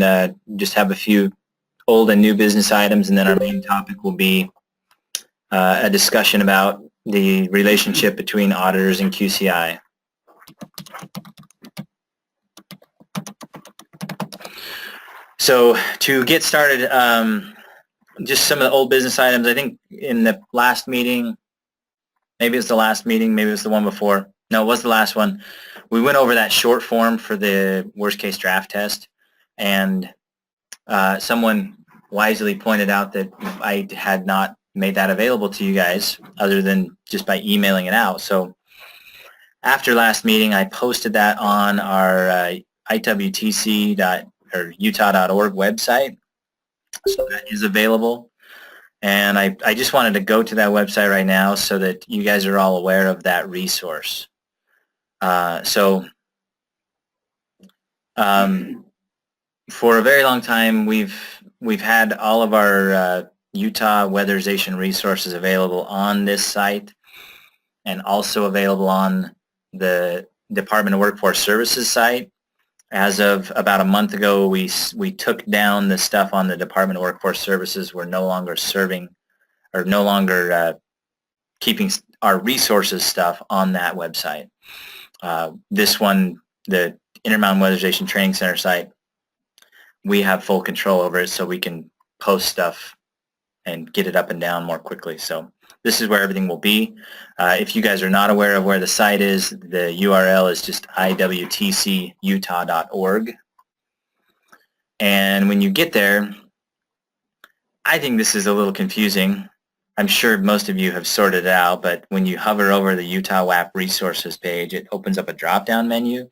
then just have a few old and new business items, and then our main topic will be a discussion about the relationship between auditors and QCI. So to get started, just some of the old business items. I think in the last meeting, maybe it was the last meeting, maybe it was the one before. No, it was the last one. We went over that short form for the worst case draft test, and someone wisely pointed out that I had not made that available to you guys other than just by emailing it out. So after last meeting, I posted that on our Utah.org website. So that is available. And I just wanted to go to that website right now so that you guys are all aware of that resource. For a very long time, we've had all of our Utah weatherization resources available on this site, and also available on the Department of Workforce Services site. As of about a month ago, we took down the stuff on the Department of Workforce Services. We're no longer keeping our resources stuff on that website. This one, the Intermountain Weatherization Training Center site, we have full control over it, so we can post stuff and get it up and down more quickly. So this is where everything will be. If you guys are not aware of where the site is, the URL is just iwtcutah.org. And when you get there, I think this is a little confusing. I'm sure most of you have sorted it out, but when you hover over the Utah WAP resources page, it opens up a drop-down menu.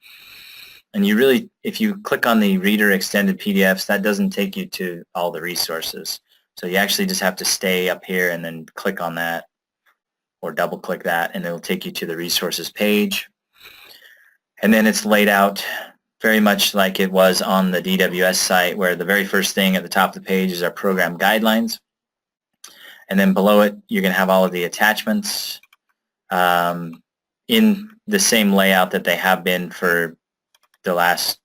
And you really, if you click on the Reader Extended PDFs, that doesn't take you to all the resources. So you actually just have to stay up here and then click on that, or double click that, and it'll take you to the resources page. And then it's laid out very much like it was on the DWS site, where the very first thing at the top of the page is our program guidelines. And then below it, you're going to have all of the attachments in the same layout that they have been for the last,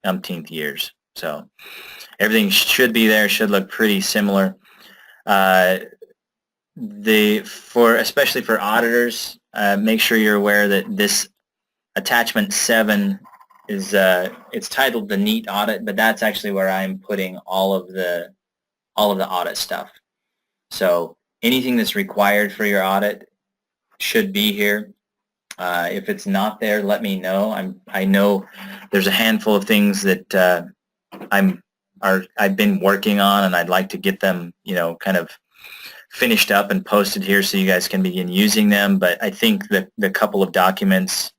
umpteenth years. So everything should be there, should look pretty similar. Especially for auditors, make sure you're aware that this attachment 7 is it's titled the Neat Audit, but that's actually where I'm putting all of the audit stuff. So anything that's required for your audit should be here. If it's not there, let me know. I know there's a handful of things that I've been working on, and I'd like to get them, kind of finished up and posted here so you guys can begin using them. But I think that the couple of documents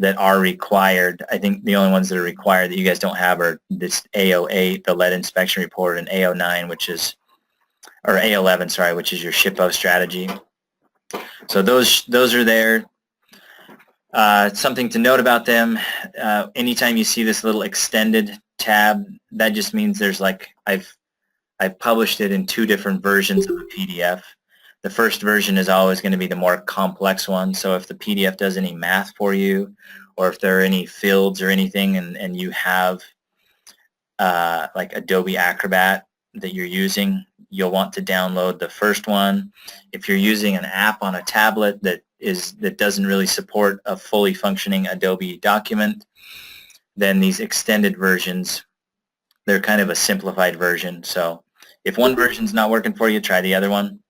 that are required, I think the only ones that are required that you guys don't have are this A08, the lead inspection report, and A09, or A11, sorry, which is your SHPO strategy. So those are there. Something to note about them, anytime you see this little extended tab, that just means there's I've published it in 2 different versions of the PDF. The first version is always going to be the more complex one, so if the PDF does any math for you, or if there are any fields or anything, and you have like Adobe Acrobat that you're using, you'll want to download the first one. If you're using an app on a tablet that doesn't really support a fully functioning Adobe document, then these extended versions, they're kind of a simplified version. So if one version's not working for you, try the other one.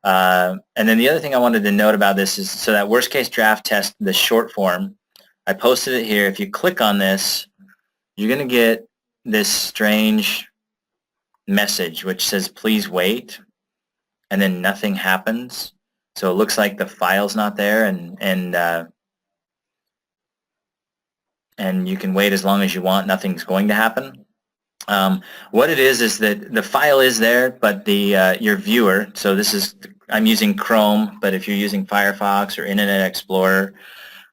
And then the other thing I wanted to note about this is, so that worst case draft test, the short form, I posted it here. If you click on this, you're going to get this strange message which says please wait, and then nothing happens. So it looks like the file's not there, and you can wait as long as you want. Nothing's going to happen. What it is that the file is there, but your viewer, so I'm using Chrome, but if you're using Firefox or Internet Explorer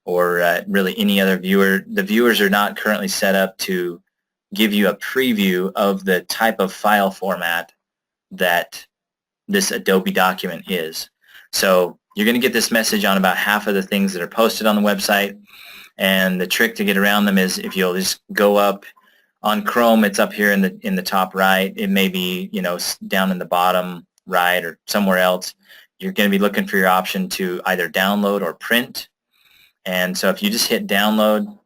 or really any other viewer, the viewers are not currently set up to give you a preview of the type of file format that this Adobe document is. So you're going to get this message on about half of the things that are posted on the website, and the trick to get around them is if you'll just go up On Chrome, it's up here in the top right. It may be, you know, down in the bottom right or somewhere else. You're going to be looking for your option to either download or print. And so if you just hit download,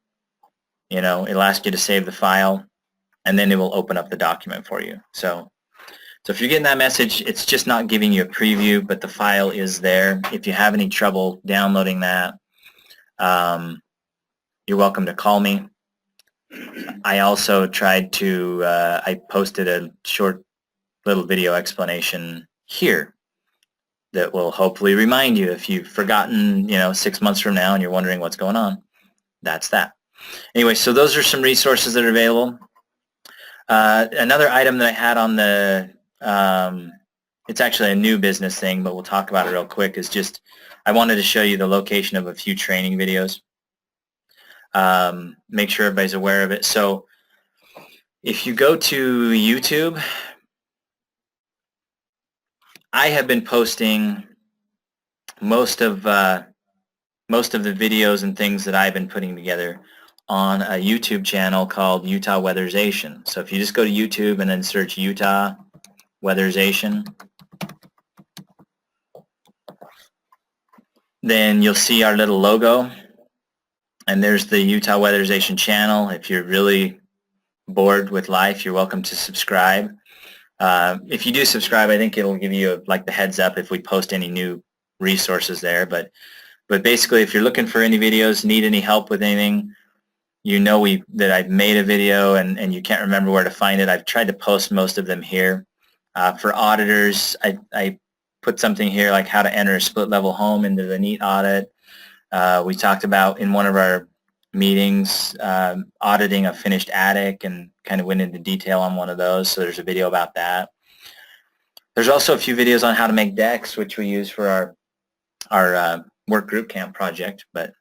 you know, it'll ask you to save the file, and then it will open up the document for you. So if you're getting that message, it's just not giving you a preview, but the file is there. If you have any trouble downloading that, you're welcome to call me. I also tried to, I posted a short little video explanation here that will hopefully remind you if you've forgotten, you know, 6 months from now and you're wondering what's going on. That's that. Anyway, so those are some resources that are available. Another item that I had on the, it's actually a new business thing, but we'll talk about it real quick, is just I wanted to show you the location of a few training videos. Make sure everybody's aware of it. So if you go to YouTube, I have been posting most of the videos and things that I've been putting together on a YouTube channel called Utah Weatherization. So if you just go to YouTube and then search Utah Weatherization, then you'll see our little logo, and there's the Utah Weatherization channel. If you're really bored with life, you're welcome to subscribe. If you do subscribe, I think it'll give you like the heads up if we post any new resources there. But basically, if you're looking for any videos, need any help with anything, you know that I've made a video and you can't remember where to find it. I've tried to post most of them here. For auditors, I put something here like how to enter a split-level home into the NEAT audit. We talked about in one of our meetings auditing a finished attic and kind of went into detail on one of those, so there's a video about that. There's also a few videos on how to make decks, which we use for our work group camp project, but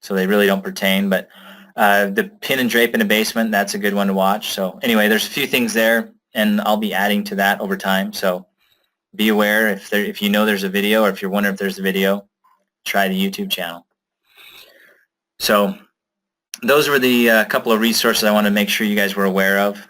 so they really don't pertain. But the pin and drape in a basement, that's a good one to watch. So anyway, there's a few things there, and I'll be adding to that over time. So be aware if you know there's a video, or if you're wondering if there's a video, try the YouTube channel. So those were the couple of resources I want to make sure you guys were aware of.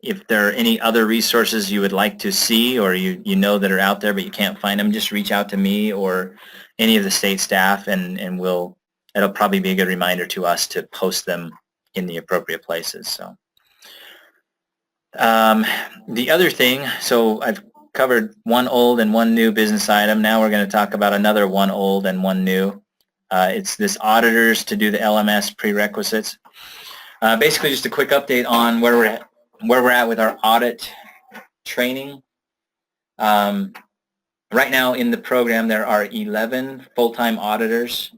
If there are any other resources you would like to see, or you know that are out there but you can't find them, just reach out to me or any of the state staff, and it'll probably be a good reminder to us to post them in the appropriate places. So the other thing, so I've covered one old and one new business item. Now we're going to talk about another one old and one new. It's this auditors to do the LMS prerequisites. Basically, just a quick update on where we're at with our audit training. Right now in the program there are 11 full-time auditors,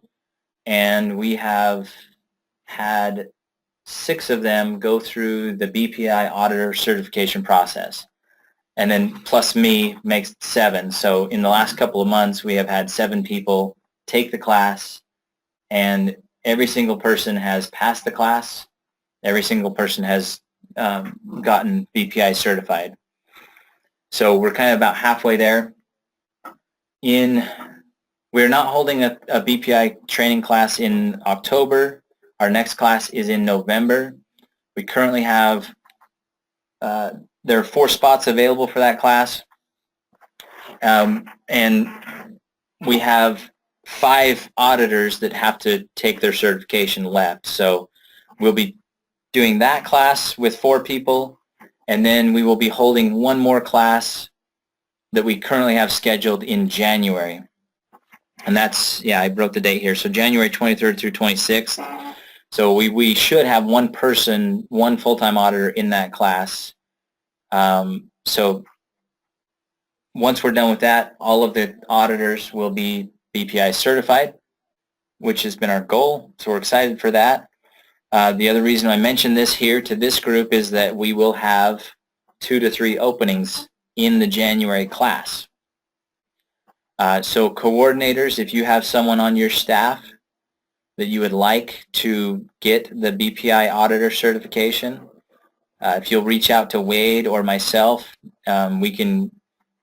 and we have had 6 of them go through the BPI auditor certification process, and then plus me makes 7. So in the last couple of months we have had 7 people take the class, and every single person has passed the class. Every single person has gotten BPI certified. So we're kind of about halfway there. We're not holding a BPI training class in October. Our next class is in November. We currently have, there are 4 spots available for that class. And we have 5 auditors that have to take their certification left. So we'll be doing that class with 4 people, and then we will be holding one more class that we currently have scheduled in January. And that's, yeah, I wrote the date here. So January 23rd through 26th. So we should have one person, one full-time auditor in that class. So once we're done with that, all of the auditors will be BPI certified, which has been our goal. So we're excited for that. The other reason I mentioned this here to this group is that we will have 2 to 3 openings in the January class. So coordinators, if you have someone on your staff that you would like to get the BPI auditor certification, if you'll reach out to Wade or myself, we can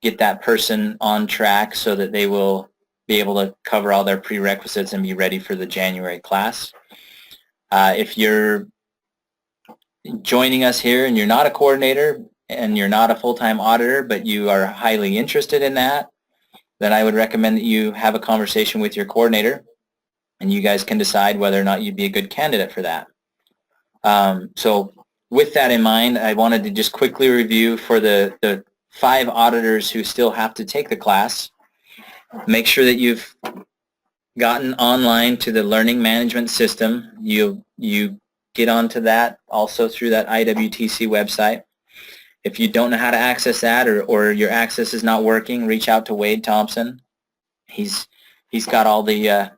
get that person on track so that they will be able to cover all their prerequisites and be ready for the January class. If you're joining us here and you're not a coordinator and you're not a full-time auditor, but you are highly interested in that, then I would recommend that you have a conversation with your coordinator and you guys can decide whether or not you'd be a good candidate for that. So with that in mind, I wanted to just quickly review for the 5 auditors who still have to take the class. Make sure that you've gotten online to the learning management system. You get onto that also through that IWTC website. If you don't know how to access that or your access is not working, reach out to Wade Thompson. He's got all the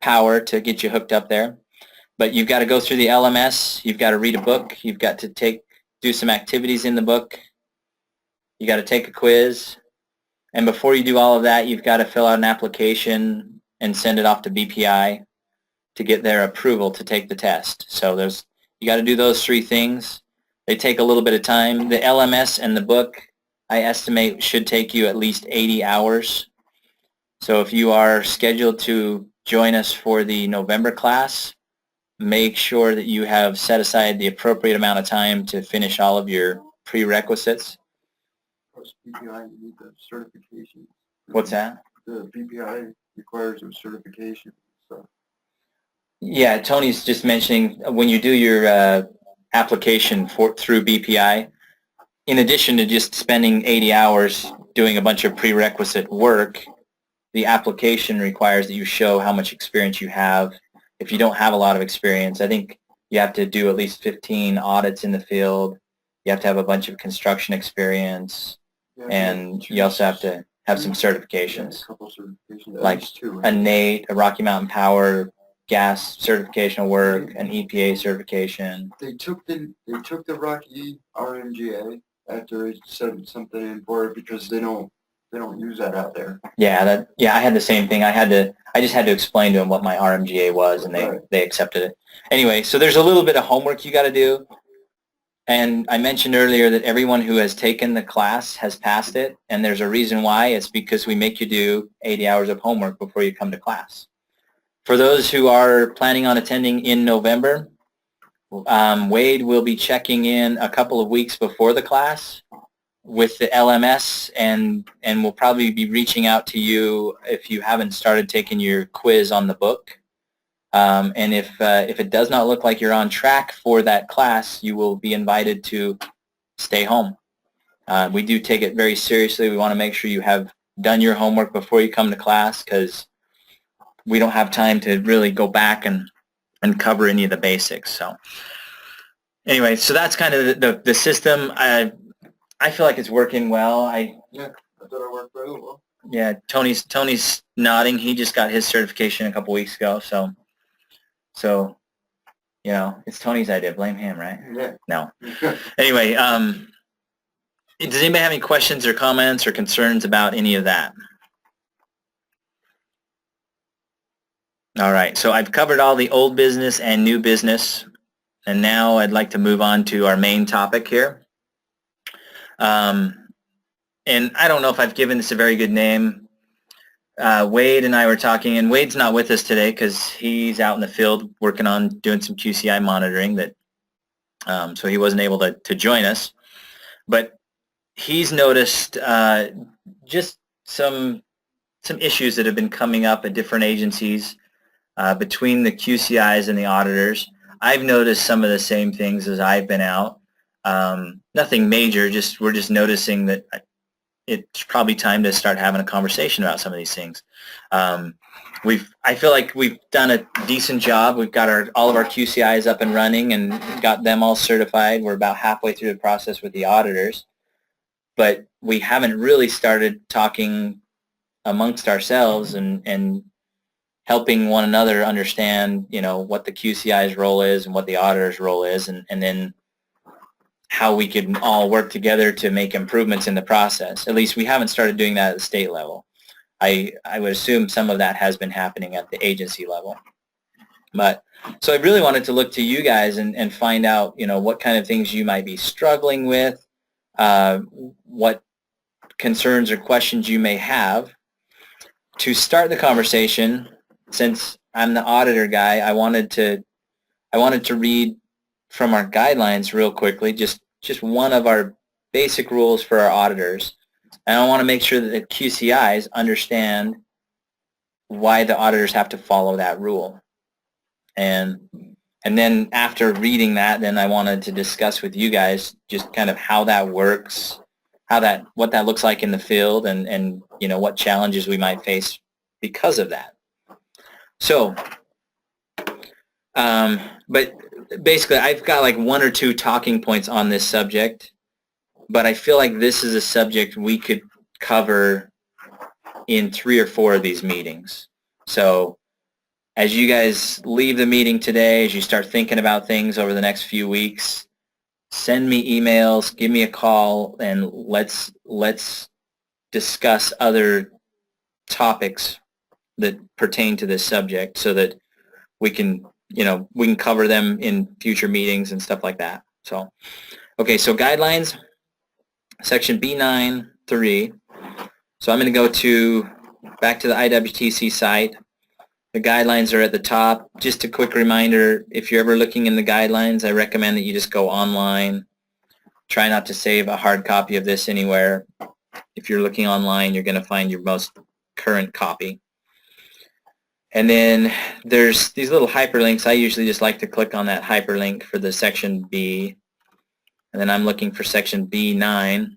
power to get you hooked up there. But you've got to go through the LMS. You've got to read a book. You've got to do some activities in the book. You got to take a quiz. And before you do all of that, you've got to fill out an application and send it off to BPI to get their approval to take the test. So you got to do those 3 things. They take a little bit of time. The LMS and the book, I estimate, should take you at least 80 hours. So if you are scheduled to join us for the November class, make sure that you have set aside the appropriate amount of time to finish all of your prerequisites. BPI, you need the certification. What's that? The BPI requires a certification. So. Yeah, Tony's just mentioning when you do your application through BPI, in addition to just spending 80 hours doing a bunch of prerequisite work, the application requires that you show how much experience you have. If you don't have a lot of experience, I think you have to do at least 15 audits in the field. You have to have a bunch of construction experience, and you also have to have some certifications, a couple certifications, like a NATE, a Rocky Mountain Power gas certification work, an EPA certification. They took the Rocky RMGA after it said something in for it because they don't use that out there. Yeah, I had the same thing. I just had to explain to them what my RMGA was, and they accepted it. Anyway, so there's a little bit of homework you got to do. And I mentioned earlier that everyone who has taken the class has passed it, and there's a reason why. It's because we make you do 80 hours of homework before you come to class. For those who are planning on attending in November, Wade will be checking in a couple of weeks before the class with the LMS, and we'll probably be reaching out to you if you haven't started taking your quiz on the book. And if it does not look like you're on track for that class, you will be invited to stay home. We do take it very seriously. We want to make sure you have done your homework before you come to class, because we don't have time to really go back and cover any of the basics. So anyway, so that's kind of the system. I feel like it's working well. Yeah, I thought it worked very well. Yeah, Tony's nodding. He just got his certification a couple weeks ago, so you know, it's Tony's idea. Blame him, right? Yeah. No. Anyway, does anybody have any questions or comments or concerns about any of that? All right, so I've covered all the old business and new business, and now I'd like to move on to our main topic here. And I don't know if I've given this a very good name. Wade and I were talking, and Wade's not with us today because he's out in the field working on doing some QCI monitoring, so he wasn't able to join us. But he's noticed just some issues that have been coming up at different agencies between the QCIs and the auditors. I've noticed some of the same things as I've been out. Nothing major, we're just noticing that it's probably time to start having a conversation about some of these things. I feel like we've done a decent job. We've got all of our QCIs up and running and got them all certified. We're about halfway through the process with the auditors, but we haven't really started talking amongst ourselves and helping one another understand, you know, what the QCI's role is and what the auditor's role is, and then how we can all work together to make improvements in the process. At least we haven't started doing that at the state level. I would assume some of that has been happening at the agency level. But so I really wanted to look to you guys and find out, you know, what kind of things you might be struggling with, what concerns or questions you may have. to start the conversation, since I'm the auditor guy, I wanted to read from our guidelines real quickly, just one of our basic rules for our auditors. And I want to make sure that the QCIs understand why the auditors have to follow that rule. And then after reading that, then I wanted to discuss with you guys just kind of how that works, what that looks like in the field, and you know, what challenges we might face because of that. So, but basically I've got like one or two talking points on this subject, but I feel like this is a subject we could cover in 3 or 4 of these meetings. So as you guys leave the meeting today, as you start thinking about things over the next few weeks, send me emails, give me a call, and let's discuss other topics that pertain to this subject so that we can, you know, we can cover them in future meetings and stuff like that. So, okay, so guidelines, section B9.3. So I'm going to go back to the IWTC site. The guidelines are at the top. Just a quick reminder, if you're ever looking in the guidelines, I recommend that you just go online. Try not to save a hard copy of this anywhere. If you're looking online, you're going to find your most current copy. And then there's these little hyperlinks. I usually just like to click on that hyperlink for the section B. And then I'm looking for section B9.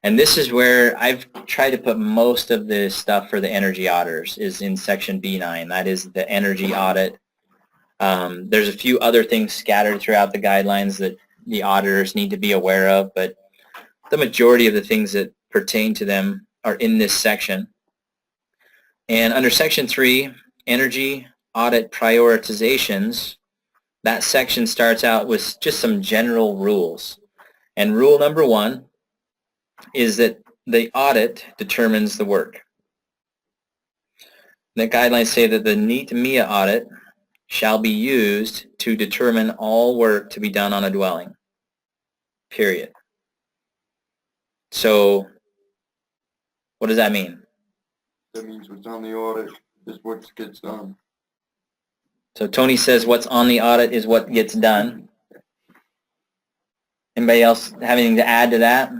And this is where I've tried to put most of the stuff for the energy auditors is in section B9. That is the energy audit. There's a few other things scattered throughout the guidelines that the auditors need to be aware of, but the majority of the things that pertain to them are in this section. And under section 3, energy audit prioritizations, that section starts out with just some general rules. And rule number 1 is that the audit determines the work. The guidelines say that the NEAT MIA audit shall be used to determine all work to be done on a dwelling, period. So what does that mean? That means what's on the audit is what gets done. So Tony says what's on the audit is what gets done. Anybody else have anything to add to that?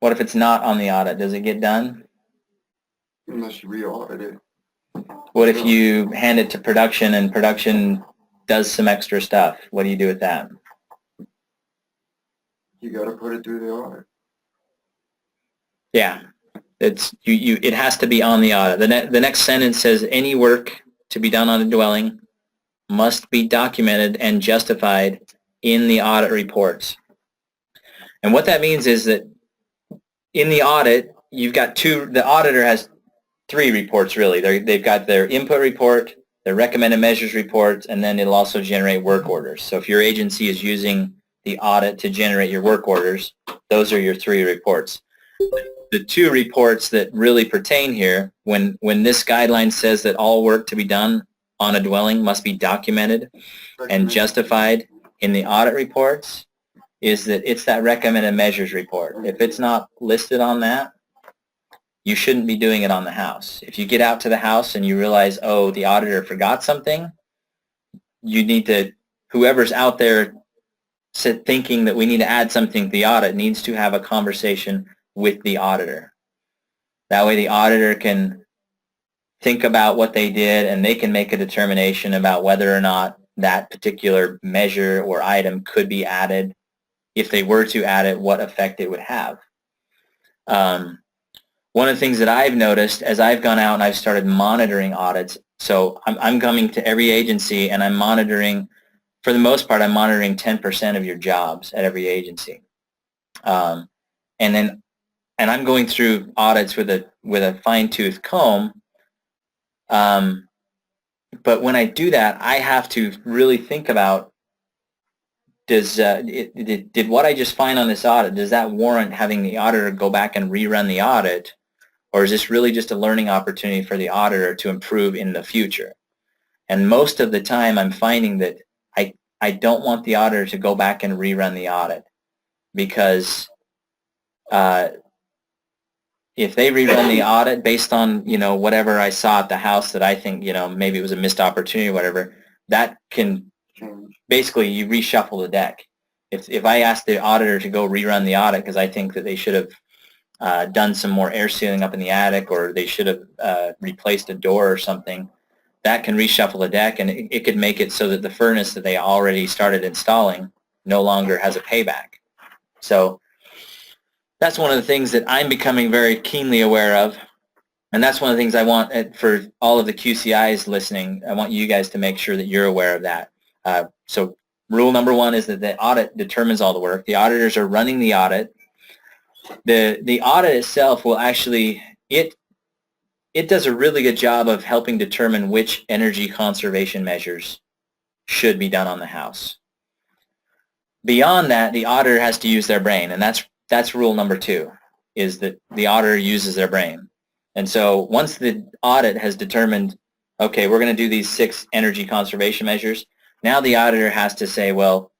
What if it's not on the audit? Does it get done? Unless you re-audit it. What if you hand it to production and production does some extra stuff? What do you do with that? You got to put it through the audit. Yeah, it has to be on the audit. The next sentence says any work to be done on a dwelling must be documented and justified in the audit reports. And what that means is that in the audit, you've got the auditor has 3 reports really. They've got their input report, their recommended measures report, and then it'll also generate work orders. So if your agency is using the audit to generate your work orders, those are your 3 reports. The 2 reports that really pertain here, when this guideline says that all work to be done on a dwelling must be documented and justified in the audit reports, is that it's that recommended measures report. If it's not listed on that, you shouldn't be doing it on the house. If you get out to the house and you realize, oh, the auditor forgot something, you need to, whoever's out there thinking that we need to add something to the audit needs to have a conversation with the auditor. That way the auditor can think about what they did and they can make a determination about whether or not that particular measure or item could be added. If they were to add it, what effect it would have. One of the things that I've noticed as I've gone out and I've started monitoring audits, so I'm coming to every agency and I'm monitoring, for the most part, I'm monitoring 10% of your jobs at every agency. And I'm going through audits with a fine-tooth comb. But when I do that, I have to really think about, did what I just find on this audit, does that warrant having the auditor go back and rerun the audit? Or is this really just a learning opportunity for the auditor to improve in the future? And most of the time I'm finding that I don't want the auditor to go back and rerun the audit, because if they rerun the audit based on, whatever I saw at the house that I think, maybe it was a missed opportunity or whatever, that can basically you reshuffle the deck. If I ask the auditor to go rerun the audit because I think that they should have done some more air sealing up in the attic, or they should have replaced a door or something, that can reshuffle the deck, and it could make it so that the furnace that they already started installing no longer has a payback. So that's one of the things that I'm becoming very keenly aware of, and that's one of the things I want for all of the QCIs listening. I want you guys to make sure that you're aware of that. So rule number one is that the audit determines all the work. The auditors are running the audit. The audit itself will actually, it does a really good job of helping determine which energy conservation measures should be done on the house. Beyond that, the auditor has to use their brain, and that's rule number two, is that the auditor uses their brain. And so once the audit has determined, okay, we're going to do these 6 energy conservation measures, now the auditor has to say, well,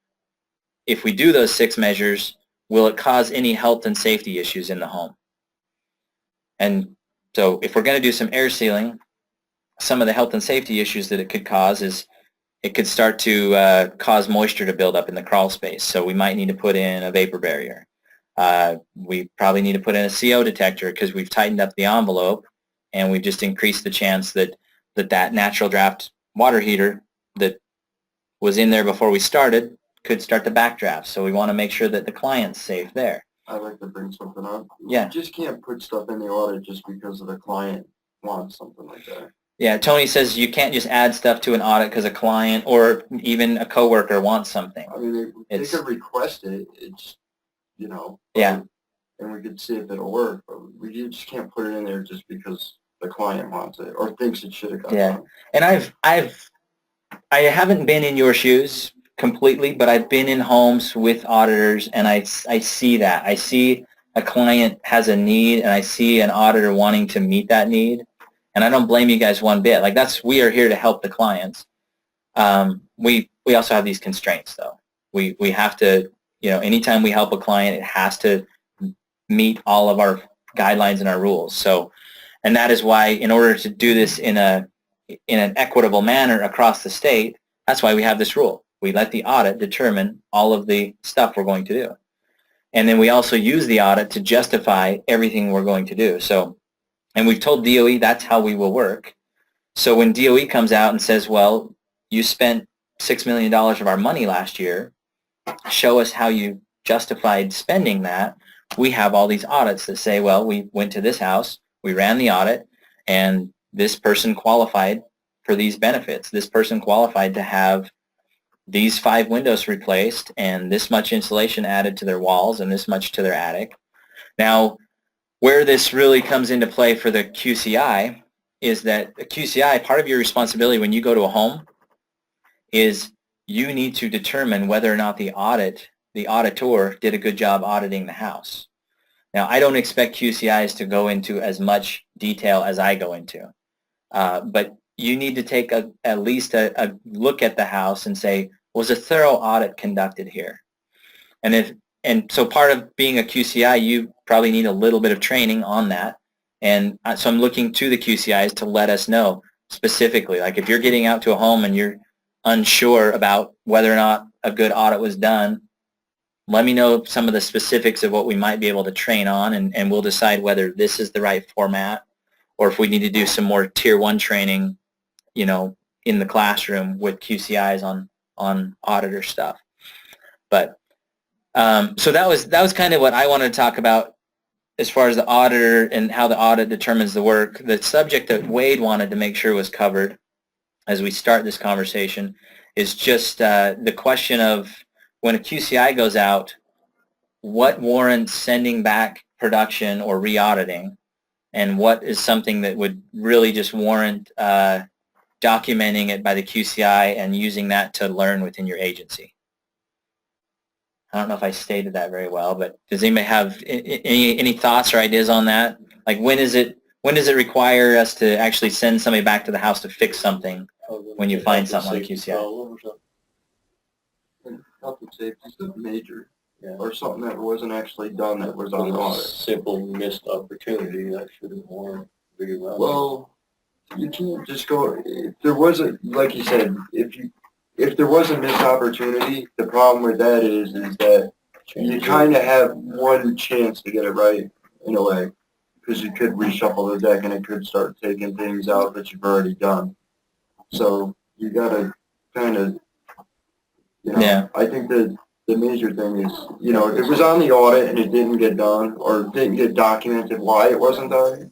if we do those 6 measures, will it cause any health and safety issues in the home? And so if we're going to do some air sealing, some of the health and safety issues that it could cause is it could start to cause moisture to build up in the crawl space. So we might need to put in a vapor barrier. We probably need to put in a CO detector because we've tightened up the envelope and we've just increased the chance that natural draft water heater that was in there before we started could start to backdraft. So we want to make sure that the client's safe there. I'd like to bring something up. Yeah. You just can't put stuff in the audit just because the client wants something like that. Yeah, Tony says you can't just add stuff to an audit because a client or even a coworker wants something. I mean, they could request it. It's, Yeah. And we could see if it'll work, but we just can't put it in there just because the client wants it or thinks it should have got done. And I haven't been in your shoes completely, but I've been in homes with auditors, and I see that. I see a client has a need, and I see an auditor wanting to meet that need, and I don't blame you guys one bit. Like we are here to help the clients. We also have these constraints, though. We have to, anytime we help a client, it has to meet all of our guidelines and our rules. So, and that is why, in order to do this in an equitable manner across the state, that's why we have this rule. We let the audit determine all of the stuff we're going to do. And then we also use the audit to justify everything we're going to do. So, and we've told DOE that's how we will work. So when DOE comes out and says, well, you spent $6 million of our money last year, show us how you justified spending that, we have all these audits that say, well, we went to this house, we ran the audit, and this person qualified for these benefits. This person qualified to have these 5 windows replaced and this much insulation added to their walls and this much to their attic. Now, where this really comes into play for the QCI is that the QCI, part of your responsibility when you go to a home is you need to determine whether or not the auditor did a good job auditing the house. Now, I don't expect QCIs to go into as much detail as I go into, but you need to take at least a look at the house and say, was a thorough audit conducted here? And so part of being a QCI, you probably need a little bit of training on that. And so I'm looking to the QCIs to let us know specifically, like if you're getting out to a home and you're unsure about whether or not a good audit was done, let me know some of the specifics of what we might be able to train on, and we'll decide whether this is the right format or if we need to do some more tier 1 training, in the classroom with QCIs on auditor stuff. But so that was kind of what I wanted to talk about as far as the auditor and how the audit determines the work. The subject that Wade wanted to make sure was covered as we start this conversation is just the question of when a QCI goes out, what warrants sending back production or re-auditing, and what is something that would really just warrant documenting it by the QCI and using that to learn within your agency. I don't know if I stated that very well, but does anybody have any thoughts or ideas on that? Like when does it require us to actually send somebody back to the house to fix something when you find something on a QCI? And health and safety is major. or something that wasn't actually done that was on the audit. Simple missed opportunity that should have warned be run. Well, you can't just go, if there was a, like you said, if there was a missed opportunity, the problem with that is that you kind of have one chance to get it right in a way, because you could reshuffle the deck and it could start taking things out that you've already done. So you gotta kind of, Yeah. I think that the major thing is, if it was on the audit and it didn't get done or didn't get documented why it wasn't done,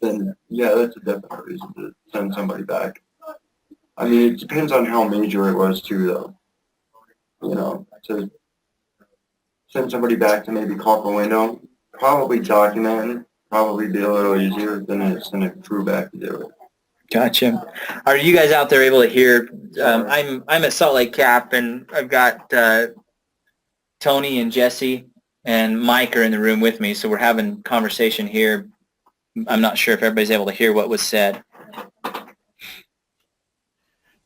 then yeah, that's a definite reason to send somebody back. I mean, it depends on how major it was too, though. To send somebody back to maybe caulk a window, probably document, probably be a little easier than send a crew back to do it. Gotcha. Are you guys out there able to hear? I'm at Salt Lake Cap, and I've got Tony and Jesse and Mike are in the room with me, so we're having conversation here. I'm not sure if everybody's able to hear what was said.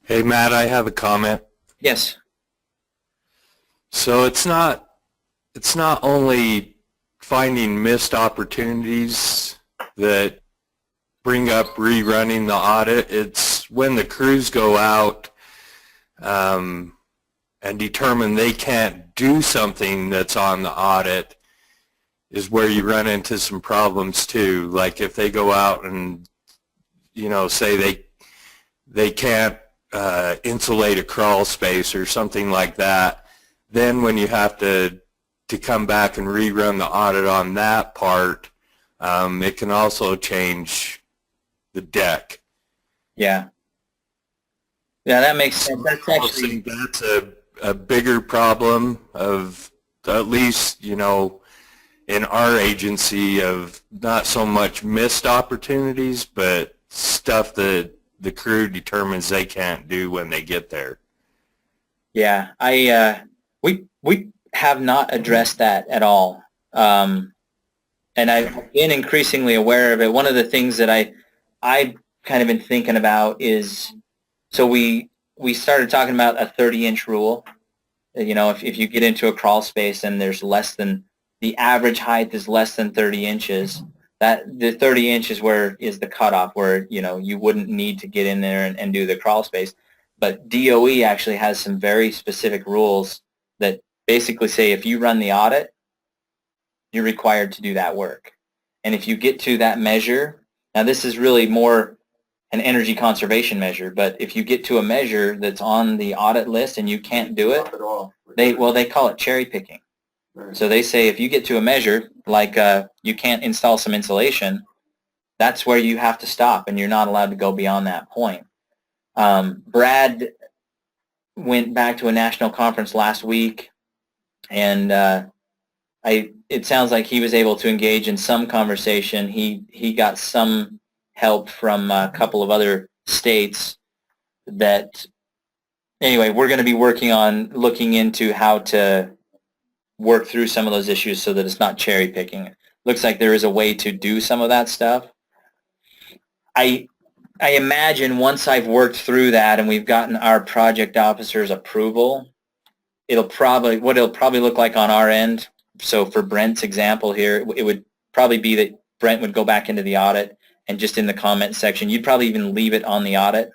Hey, Matt, I have a comment. Yes. So it's not only finding missed opportunities that bring up rerunning the audit. It's when the crews go out and determine they can't do something that's on the audit is where you run into some problems too. Like if they go out and, say they can't insulate a crawl space or something like that, then when you have to come back and rerun the audit on that part, it can also change the deck. Yeah. Yeah, that makes sense. That's actually, that's a bigger problem of, at least, in our agency, of not so much missed opportunities, but stuff that the crew determines they can't do when they get there. yeah, we have not addressed that at all. And I've been increasingly aware of it. One of the things that I've kind of been thinking about is, so we started talking about a 30-inch rule. If you get into a crawl space and there's less than, the average height is less than 30 inches, that the 30 inches is the cutoff where, you wouldn't need to get in there and do the crawl space. But DOE actually has some very specific rules that basically say if you run the audit, you're required to do that work. And if you get to that measure, now this is really more an energy conservation measure, but if you get to a measure that's on the audit list and you can't do it, they call it cherry picking. Right. So they say if you get to a measure, like you can't install some insulation, that's where you have to stop, and you're not allowed to go beyond that point. Brad went back to a national conference last week, and it sounds like he was able to engage in some conversation. He got some help from a couple of other states that, anyway, we're going to be working on looking into how to work through some of those issues so that it's not cherry picking. Looks like there is a way to do some of that stuff. I imagine once I've worked through that and we've gotten our project officer's approval, it'll probably look like on our end. So for Brent's example here, it would probably be that Brent would go back into the audit and just in the comment section, you'd probably even leave it on the audit.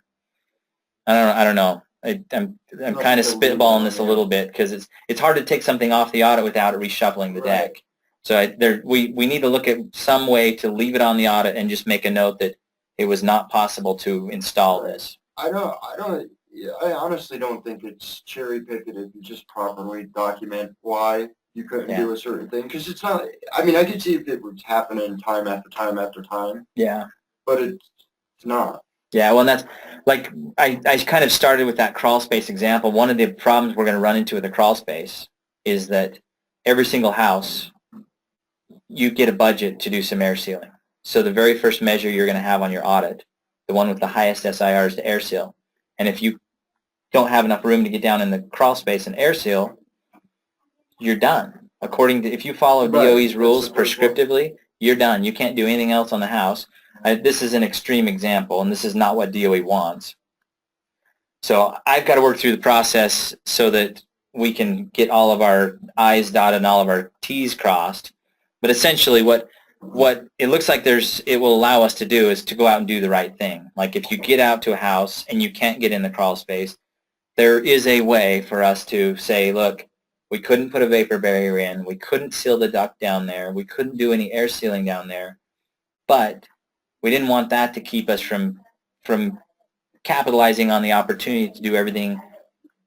I don't know. I'm kind of spitballing this a little bit because it's hard to take something off the audit without it reshuffling the deck. So we need to look at some way to leave it on the audit and just make a note that it was not possible to install this. I honestly don't think it's cherry picking if you just properly document why you couldn't do a certain thing. Because it's not, I mean, I could see if it was happening time after time after time. Yeah. But it's not. Yeah, well, and that's, like, I kind of started with that crawl space example. One of the problems we're going to run into with the crawl space is that every single house, you get a budget to do some air sealing. So the very first measure you're going to have on your audit, the one with the highest SIR, is to air seal. And if you don't have enough room to get down in the crawl space and air seal, you're done. According to, if you follow DOE's rules prescriptively, you're done. You can't do anything else on the house. This is an extreme example, and this is not what DOE wants. So I've got to work through the process so that we can get all of our I's dotted and all of our T's crossed. But essentially what it looks like it will allow us to do is to go out and do the right thing. Like if you get out to a house and you can't get in the crawl space, there is a way for us to say, look, we couldn't put a vapor barrier in, we couldn't seal the duct down there, we couldn't do any air sealing down there, but we didn't want that to keep us from capitalizing on the opportunity to do everything,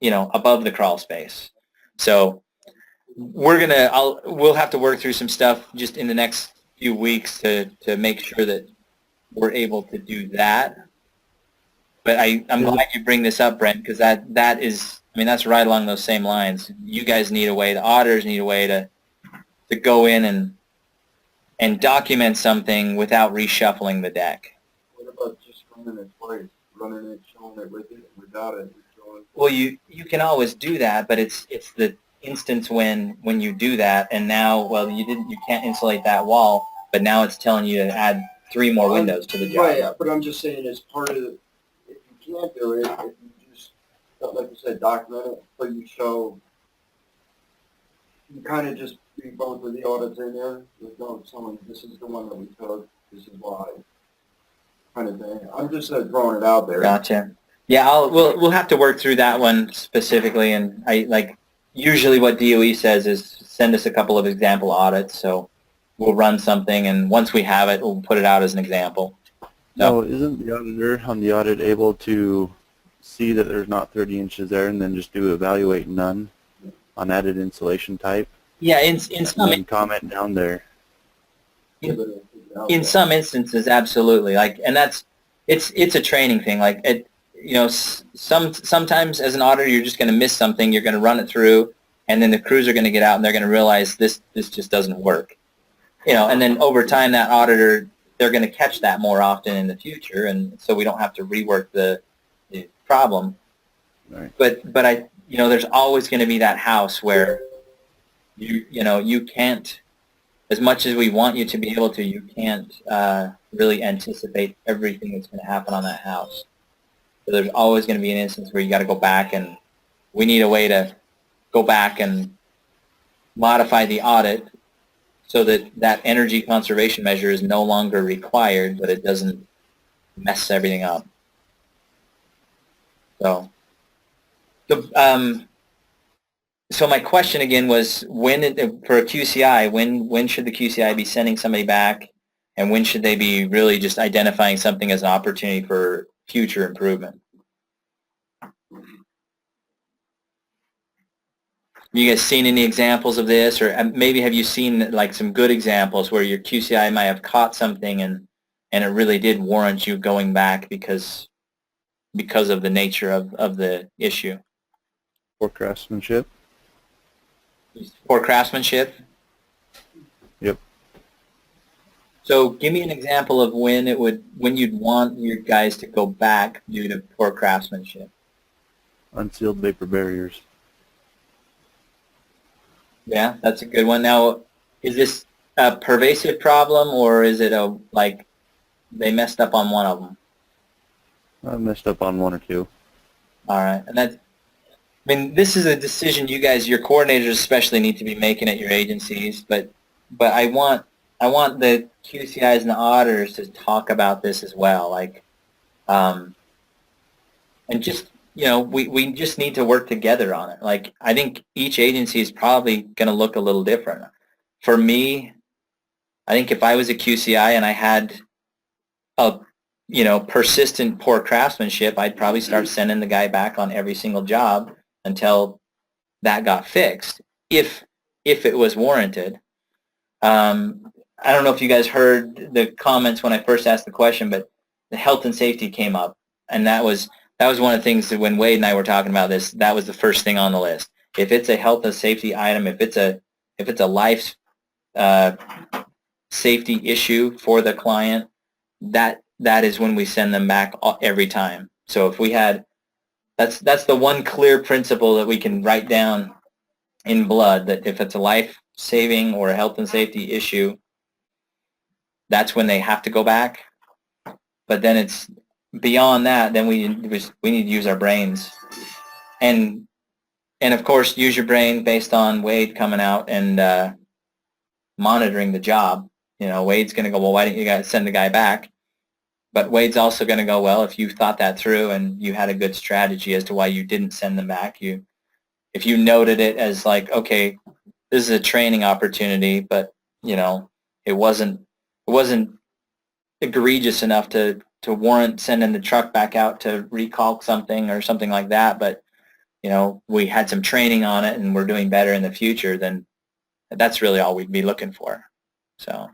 above the crawl space. So we'll have to work through some stuff just in the next few weeks to make sure that we're able to do that. But I'm glad you bring this up, Brent, because that is, that's right along those same lines. You guys need a way, the auditors need a way to go in and document something without reshuffling the deck. What about just running it twice, running it, showing it with it, and without it? Well, you can always do that, but it's the instance when you do that, and now, well, you can't insulate that wall, but now it's telling you to add 3 more windows to the job. Right, but I'm just saying as part of the, if you can't do it, if you just, like you said, document it, but you show, you kind of just do both of the audits in there, with someone, this is the one that we took, this is why, kind of thing. I'm just throwing it out there. Gotcha. Yeah, we'll have to work through that one specifically, and usually what DOE says is send us a couple of example audits, so we'll run something, and once we have it, we'll put it out as an example. So, isn't the auditor on the audit able to see that there's not 30 inches there and then just do evaluate none on added insulation type? Yeah, in some and comment down there. In some instances, absolutely. And it's a training thing. Sometimes as an auditor, you're just going to miss something. You're going to run it through, and then the crews are going to get out and they're going to realize this just doesn't work. And then over time, that auditor, they're going to catch that more often in the future, and so we don't have to rework the problem. Right. But there's always going to be that house where you can't, as much as we want you to be able to, you can't really anticipate everything that's going to happen on that house. So there's always going to be an instance where you got to go back, and we need a way to go back and modify the audit so that energy conservation measure is no longer required, but it doesn't mess everything up. So my question again was, for a QCI, when should the QCI be sending somebody back, and when should they be really just identifying something as an opportunity for future improvement? You guys seen any examples of this, or maybe have you seen some good examples where your QCI might have caught something and it really did warrant you going back because of the nature of the issue? Poor craftsmanship. Poor craftsmanship? Yep. So give me an example of when you'd want your guys to go back due to poor craftsmanship. Unsealed vapor barriers. Yeah, that's a good one. Now, is this a pervasive problem, or is it they messed up on one of them? I messed up on 1 or 2. All right, and this is a decision you guys, your coordinators especially, need to be making at your agencies. But I want the QCIs and the auditors to talk about this as well. And just we just need to work together on it. I think each agency is probably going to look a little different. For me, I think if I was a QCI and I had a persistent poor craftsmanship, I'd probably start sending the guy back on every single job until that got fixed, if it was warranted. I don't know if you guys heard the comments when I first asked the question, but the health and safety came up, and that was one of the things that when Wade and I were talking about this, that was the first thing on the list. If it's a health and safety item, if it's a life safety issue for the client, that is when we send them back every time. So if we had, that's the one clear principle that we can write down in blood, that if it's a life-saving or a health and safety issue, that's when they have to go back. But then it's beyond that, then we need to use our brains. And And of course, use your brain based on Wade coming out and monitoring the job. You know, Wade's going to go, well, why didn't you guys send the guy back? But Wade's also going to go, well, if you thought that through and you had a good strategy as to why you didn't send them back, if you noted it as like, okay, this is a training opportunity, but you know, it wasn't egregious enough to warrant sending the truck back out to recall something or something like that, but you know, we had some training on it and we're doing better in the future, then that's really all we'd be looking for. So,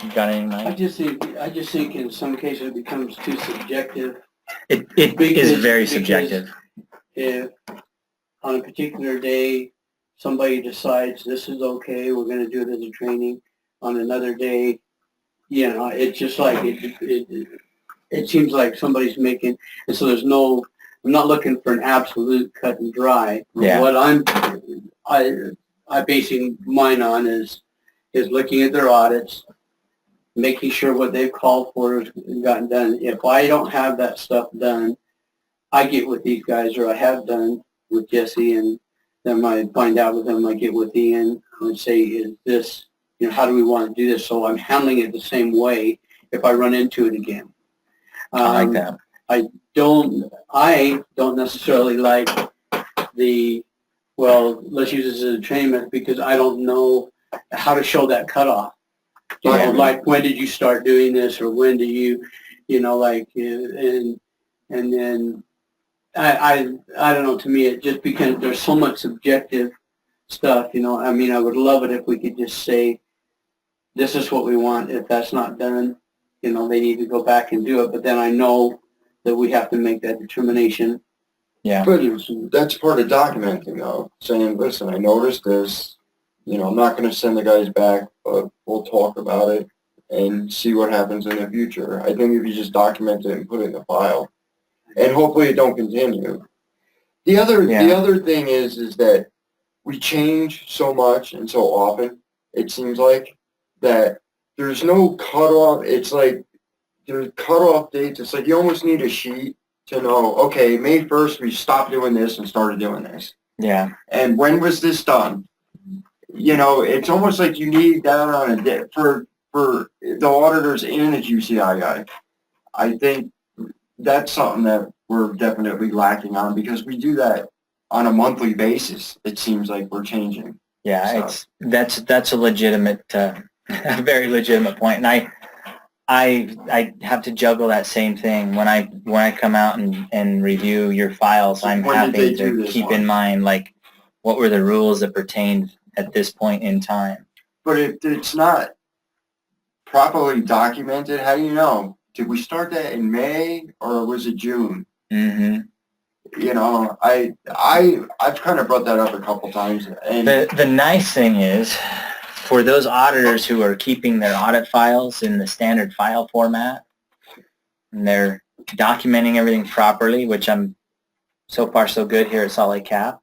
you got any, Mike? I just think in some cases it becomes too subjective. It is very subjective. If on a particular day somebody decides this is okay, we're going to do it as a training. On another day, you know, it's just like it seems like somebody's making, and so I'm not looking for an absolute cut and dry. Yeah. What I'm basing mine on is looking at their audits, making sure what they've called for has gotten done. If I don't have that stuff done, I get with these guys, or I have done with Jesse, and then I find out with them. I get with Ian and say, is this, you know, how do we want to do this? So I'm handling it the same way if I run into it again. I like that. I don't necessarily like well, let's use this as a training method because I don't know how to show that cutoff. You know, like when did you start doing this, or when do you know, like, and then I don't know. To me, it just because there's so much subjective stuff. You know, I mean, I would love it if we could just say, this is what we want. If that's not done, you know, they need to go back and do it. But then I know that we have to make that determination. Yeah. But that's part of documenting, though, saying, listen, I noticed this. You know, I'm not going to send the guys back, but we'll talk about it and see what happens in the future. I think if you just document it and put it in the file, and hopefully it don't continue. The other thing is that we change so much and so often, it seems like, that there's no cutoff. It's like there's cutoff dates. It's like you almost need a sheet to know, okay, May 1st we stopped doing this and started doing this. Yeah. And when was this done? You know, it's almost like you need that on a day for the auditors and the GCI guy. I think that's something that we're definitely lacking on because we do that on a monthly basis. It seems like we're changing. Yeah, So. that's a legitimate, a very legitimate point, and I have to juggle that same thing when I come out and review your files. I'm having to keep in mind, like, what were the rules that pertained at this point in time. But if it's not properly documented, how do you know? Did we start that in May or was it June? Mm-hmm. You know, I've kind of brought that up a couple times. And the nice thing is, for those auditors who are keeping their audit files in the standard file format, and they're documenting everything properly, which I'm so far so good here at Salt Lake Cap,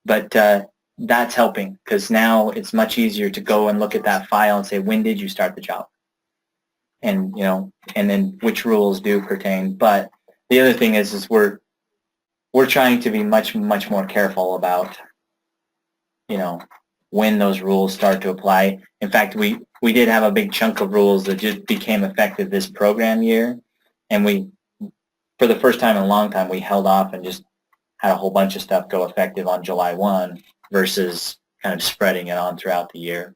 but that's helping because now it's much easier to go and look at that file and say, when did you start the job? And, you know, and then which rules do pertain. But the other thing is we're trying to be much more careful about, you know, when those rules start to apply. In fact, we did have a big chunk of rules that just became effective this program year, and we, for the first time in a long time, we held off and just had a whole bunch of stuff go effective on July 1 versus kind of spreading it on throughout the year.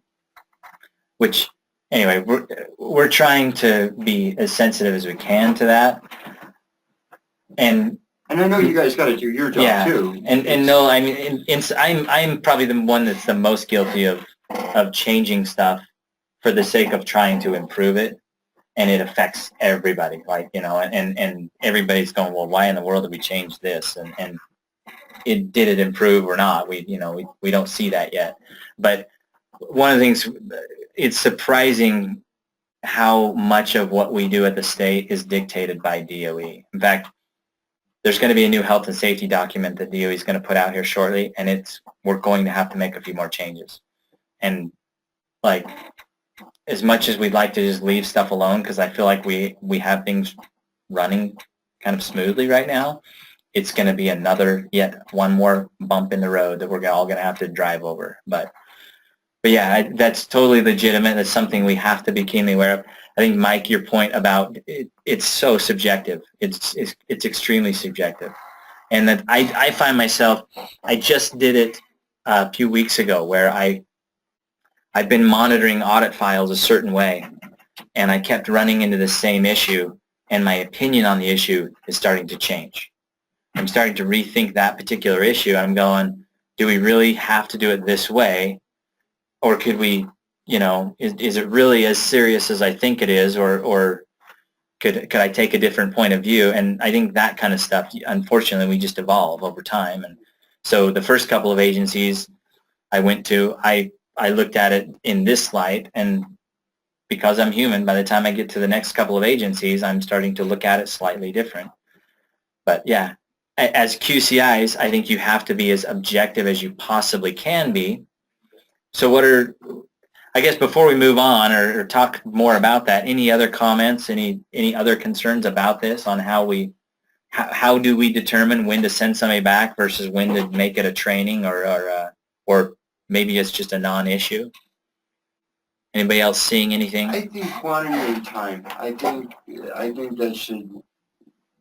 Which, anyway, we're trying to be as sensitive as we can to that. And I know you guys got to do your job too. And no, I mean, I'm probably the one that's the most guilty of changing stuff for the sake of trying to improve it, and it affects everybody. Like, you know, and everybody's going, well, why in the world did we change this? And did it improve or not? We don't see that yet. But one of the things, it's surprising how much of what we do at the state is dictated by DOE. In fact, there's going to be a new health and safety document that DOE is going to put out here shortly, and we're going to have to make a few more changes. And like, as much as we'd like to just leave stuff alone, because I feel like we have things running kind of smoothly right now, it's going to be yet one more bump in the road that we're all going to have to drive over. But yeah, that's totally legitimate. That's something we have to be keenly aware of. I think, Mike, your point about it's so subjective. It's extremely subjective. And that I find myself, I just did it a few weeks ago where I've been monitoring audit files a certain way, and I kept running into the same issue, and my opinion on the issue is starting to change. I'm starting to rethink that particular issue. I'm going, do we really have to do it this way? Or could we, is it really as serious as I think it is, or could I take a different point of view? And I think that kind of stuff, unfortunately, we just evolve over time. And so the first couple of agencies I went to, I looked at it in this light, and because I'm human, by the time I get to the next couple of agencies, I'm starting to look at it slightly different. But yeah, as QCIs, I think you have to be as objective as you possibly can be. So I guess before we move on or talk more about that, any other comments, any other concerns about this on how do we determine when to send somebody back versus when to make it a training or maybe it's just a non-issue? Anybody else seeing anything? I think quantity and time. I think that should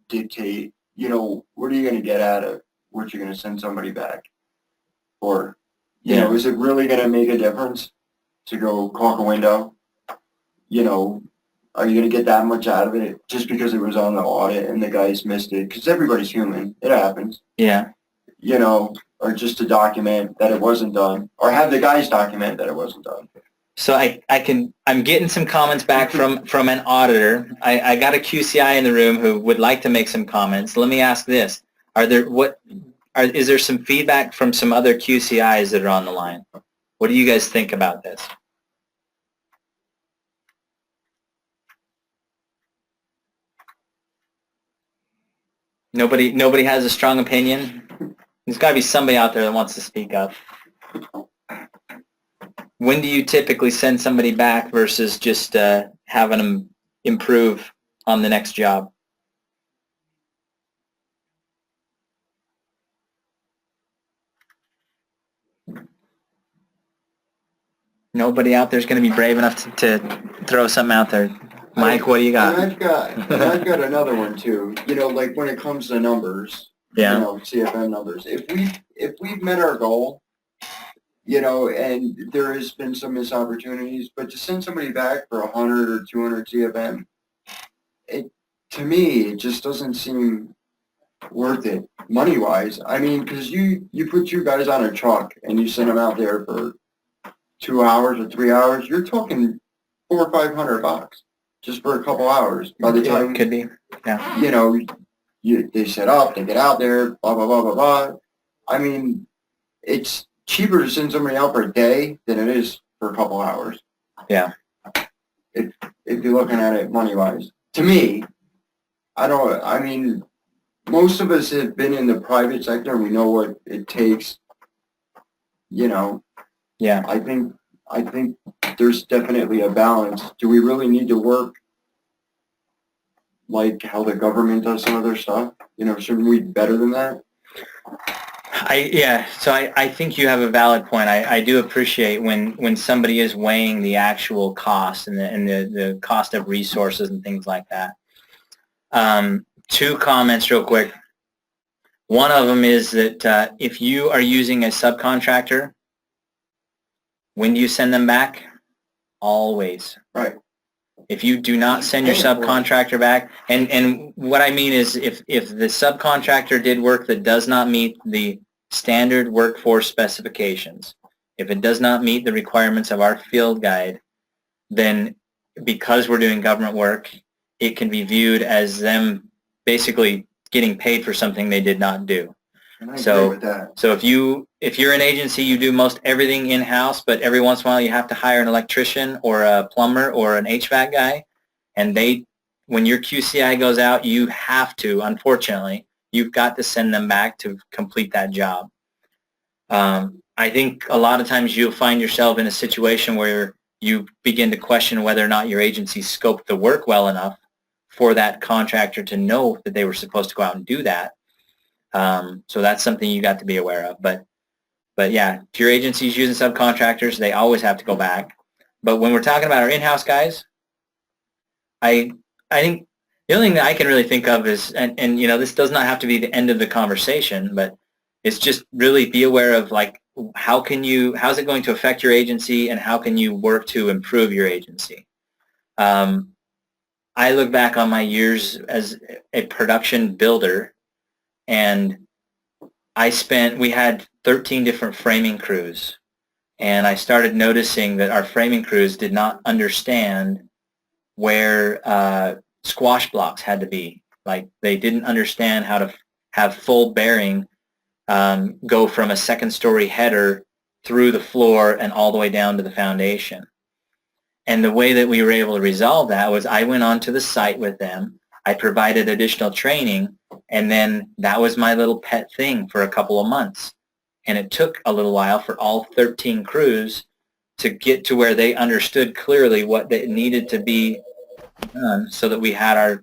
dictate, what are you going to get out of what you're going to send somebody back? Or, is it really going to make a difference to go caulk a window? Are you going to get that much out of it just because it was on the audit and the guys missed it? Because everybody's human. It happens. Yeah. Or just to document that it wasn't done, or have the guys document that it wasn't done. So I'm getting some comments back from an auditor. I got a QCI in the room who would like to make some comments. Let me ask this. Is there some feedback from some other QCIs that are on the line? What do you guys think about this? Nobody has a strong opinion? There's got to be somebody out there that wants to speak up. When do you typically send somebody back versus just having them improve on the next job? Nobody out there is going to be brave enough to throw something out there. Mike, what do you got? I've got another one too. Like when it comes to numbers, CFM numbers. If we've met our goal, and there has been some missed opportunities, but to send somebody back for 100 or 200 CFM, to me, it just doesn't seem worth it money-wise. I mean, because you put two guys on a truck and you send them out there for 2 hours or 3 hours, you're talking $400 or $500 just for a couple hours. By the time, could be, yeah. They set up, they get out there, blah, blah, blah, blah, blah. I mean, it's cheaper to send somebody out for a day than it is for a couple hours. Yeah. If you're looking at it money-wise. To me, most of us have been in the private sector. We know what it takes. Yeah. I think there's definitely a balance. Do we really need to work like how the government does some of their stuff? Shouldn't we be better than that? So I think you have a valid point. I do appreciate when somebody is weighing the actual cost and the cost of resources and things like that. Two comments real quick. One of them is that if you are using a subcontractor, when do you send them back? Always. Right. If you do not send your subcontractor back, and what I mean is if the subcontractor did work that does not meet the standard workforce specifications, if it does not meet the requirements of our field guide, then because we're doing government work, it can be viewed as them basically getting paid for something they did not do. And I agree with that. So if you're an agency, you do most everything in-house, but every once in a while you have to hire an electrician or a plumber or an HVAC guy, and when your QCI goes out, you have to, unfortunately, you've got to send them back to complete that job. I think a lot of times you'll find yourself in a situation where you begin to question whether or not your agency scoped the work well enough for that contractor to know that they were supposed to go out and do that. So that's something you got to be aware of. But yeah, if your agency's using subcontractors, they always have to go back. But when we're talking about our in-house guys, I think the only thing that I can really think of is, and you know, this does not have to be the end of the conversation, but it's just really be aware of like how's it going to affect your agency, and how can you work to improve your agency. I look back on my years as a production builder, and we had 13 different framing crews, and I started noticing that our framing crews did not understand where squash blocks had to be. Like, they didn't understand how to have full bearing go from a second story header through the floor and all the way down to the foundation. And the way that we were able to resolve that was I went onto the site with them, I provided additional training, and then that was my little pet thing for a couple of months. And it took a little while for all 13 crews to get to where they understood clearly what they needed to be done so that we had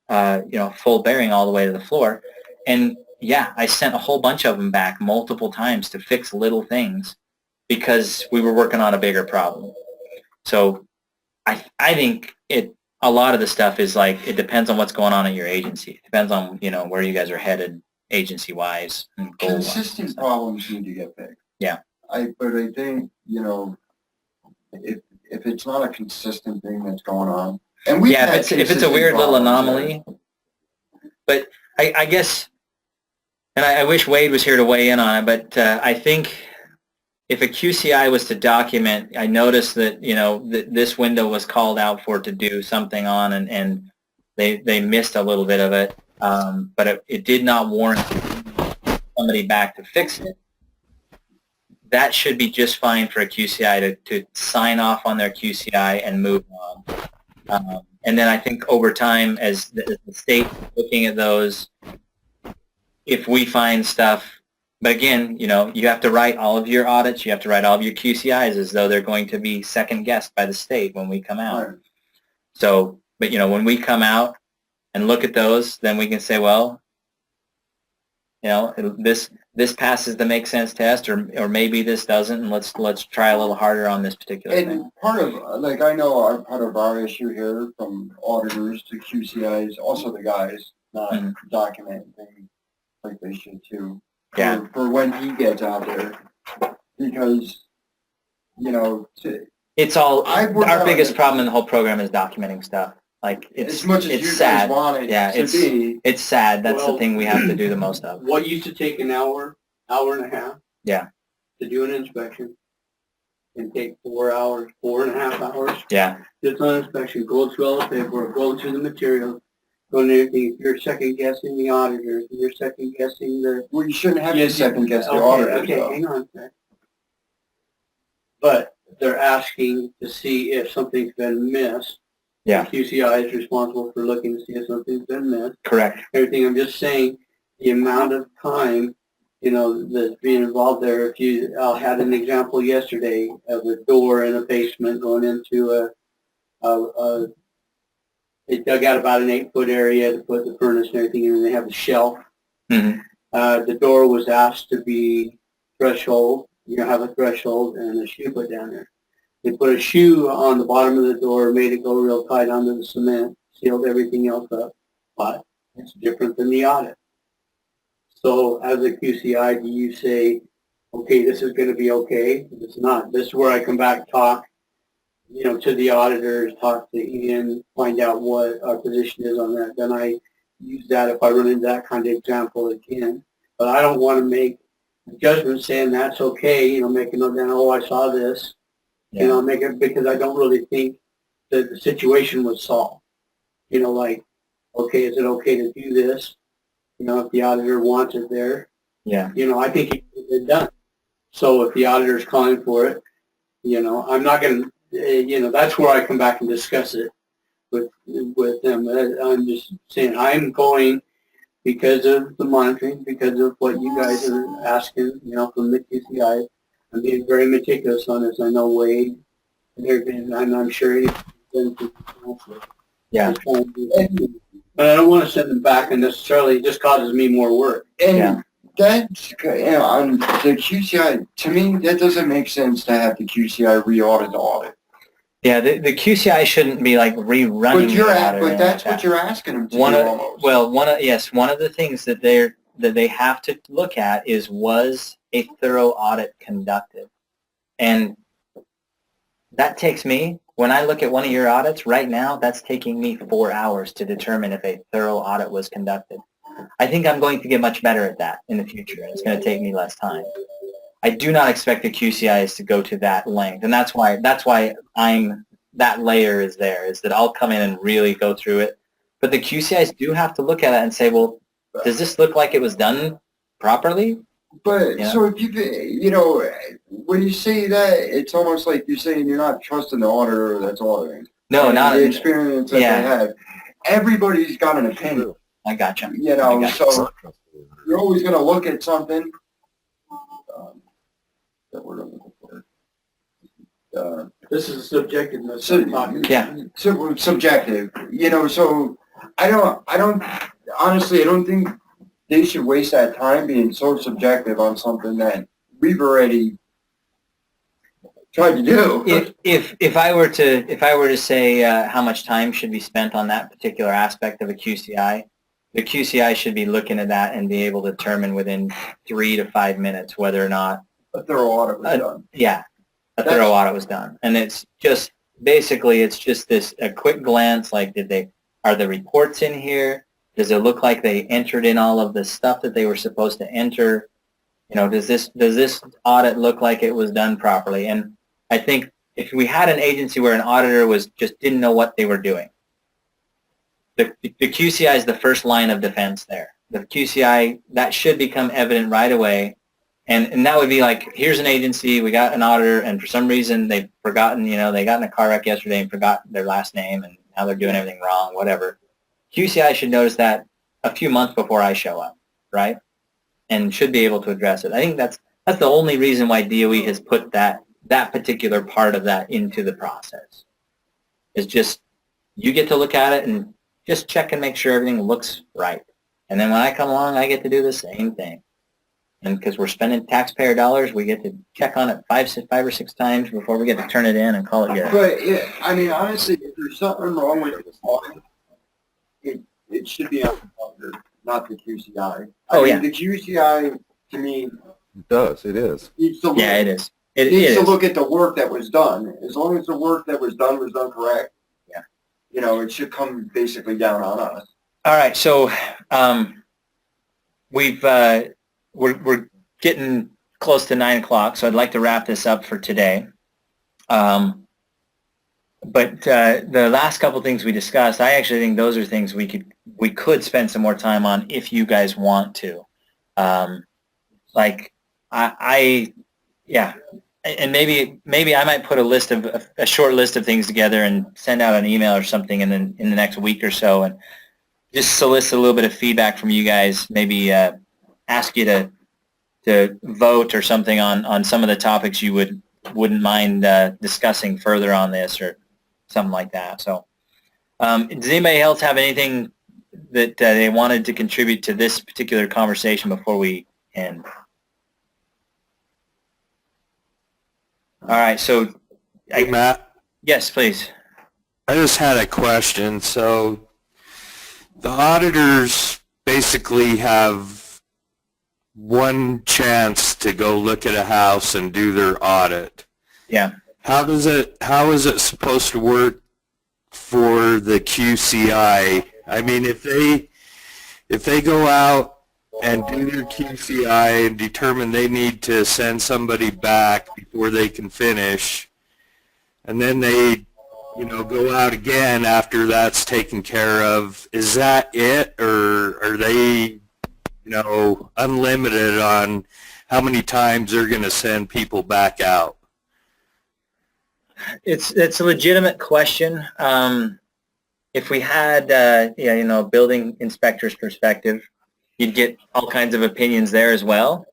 our full bearing all the way to the floor. And yeah, I sent a whole bunch of them back multiple times to fix little things because we were working on a bigger problem. So I think a lot of the stuff is like, it depends on what's going on at your agency. It depends on, you know, where you guys are headed agency-wise and goal-wise. Consistent problems need to get fixed. Yeah. But I think, you know, if it's not a consistent thing that's going on, and if it's a weird little anomaly, but I guess, and I wish Wade was here to weigh in on it, but I think if a QCI was to document, I noticed that, you know, this window was called out for to do something on, and they missed a little bit of it, but it did not warrant somebody back to fix it. That should be just fine for a QCI to sign off on their QCI and move on. And then I think over time, as the state looking at those, if we find stuff, but again, you know, you have to write all of your audits, you have to write all of your QCIs as though they're going to be second guessed by the state when we come out. Right. So, but you know, when we come out and look at those, then we can say, well, you know, this passes the make sense test, or maybe this doesn't, and let's try a little harder on this particular thing. And part of, like, I know part of our issue here, from auditors to QCIs, also the guys not documenting things like they should too. Yeah. For when he gets out there, because, you know, it's all, our biggest problem in the whole program is documenting stuff. Like, as much as you sad. guys want it to be. It's sad. That's the thing we have to do the most of. What used to take an hour and a half. Yeah. To do an inspection, and take 4 hours, 4.5 hours. Yeah. Just on inspection, go through all the paperwork, go through the materials, go and everything. If you're second guessing the auditors, if you're second guessing the. Well, you shouldn't have to second guess the auditors. Okay, hang on a sec. But they're asking to see if something's been missed. Yeah. The QCI is responsible for looking to see if something's been missed. Correct. Everything. I'm just saying the amount of time, you know, that's being involved there. I had an example yesterday of a door in a basement going into they dug out about an 8-foot area to put the furnace and everything in, and they have a shelf. Mm-hmm. The door was asked to be threshold. You have a threshold and a shoe put down there. They put a shoe on the bottom of the door, made it go real tight onto the cement, sealed everything else up, but it's different than the audit. So as a QCI, do you say, okay, this is going to be okay? If it's not, this is where I come back, talk, you know, to the auditors, talk to Ian, find out what our position is on that. Then I use that if I run into that kind of example again. But I don't want to make a judgment saying that's okay, you know, making them down, oh, I saw this. Yeah. You know, make it, because I don't really think that the situation was solved. You know, like, okay, is it okay to do this? You know, if the auditor wants it there. Yeah. You know, I think it's done. So if the auditor's calling for it, you know, I'm not going to, you know, that's where I come back and discuss it with them. I'm just saying I'm going because of the monitoring, because of what you guys are asking, you know, from the QCI. I'm being very meticulous on this. I know Wade and everything, and I'm sure he's been yeah. But I don't want to send them back and necessarily it just causes me more work. And that's, on the QCI, to me, that doesn't make sense to have the QCI re-audit the audit. Yeah, the QCI shouldn't be like rerunning the audit. But that's what you're asking them to do almost. Well, one of the things that they have to look at is, was a thorough audit conducted? And that takes me, when I look at one of your audits right now, that's taking me 4 hours to determine if a thorough audit was conducted. I think I'm going to get much better at that in the future, and it's going to take me less time. I do not expect the QCIs to go to that length, and that's why that layer is there, is that I'll come in and really go through it. But the QCIs do have to look at it and say, well, does this look like it was done properly? But so if when you say that, it's almost like you're saying you're not trusting the auditor that's auditing. No, not the experience that they have. Everybody's got an opinion. I gotcha. So you're always going to look at something that we're looking for. This is subjectiveness. Subjective. So I don't honestly, I don't think they should waste that time being so subjective on something that we've already tried to do. If I were to say how much time should be spent on that particular aspect of a QCI, the QCI should be looking at that and be able to determine within 3 to 5 minutes whether or not a thorough audit was done. Yeah, thorough audit was done, and it's just basically this a quick glance, like are the reports in here? Does it look like they entered in all of the stuff that they were supposed to enter? Does this audit look like it was done properly? And I think if we had an agency where an auditor just didn't know what they were doing, the QCI is the first line of defense there. The QCI, that should become evident right away. And that would be like, here's an agency, we got an auditor, and for some reason they've forgotten, they got in a car wreck yesterday and forgot their last name, and now they're doing everything wrong, whatever. QCI should notice that a few months before I show up, right? And should be able to address it. I think that's the only reason why DOE has put that particular part of that into the process. Is just, you get to look at it and just check and make sure everything looks right. And then when I come along, I get to do the same thing. And because we're spending taxpayer dollars, we get to check on it 5 or 6 times before we get to turn it in and call it good. But honestly, if there's something wrong with the audit, it should be on the auditor, not the QCI. The QCI, to me, it does. It is. Needs to look, it is. It needs to look at the work that was done. As long as the work that was done correct. Yeah. It should come basically down on us. All right. So we're getting close to 9 o'clock, so I'd like to wrap this up for today. But the last couple things we discussed, I actually think those are things we could spend some more time on if you guys want to. And maybe I might put a short list of things together and send out an email or something in the next week or so, and just solicit a little bit of feedback from you guys. Maybe ask you to vote or something on some of the topics you wouldn't mind discussing further on this or something like that. So does anybody else have anything that they wanted to contribute to this particular conversation before we end? All right, so Hey, Matt. Yes, please. I just had a question. So the auditors basically have one chance to go look at a house and do their audit. Yeah. How is it supposed to work for the QCI? I mean, if they go out and do their QCI and determine they need to send somebody back before they can finish, and then they, go out again after that's taken care of, is that it, or are they, unlimited on how many times they're going to send people back out? It's a legitimate question. If we had, a building inspector's perspective, you'd get all kinds of opinions there as well.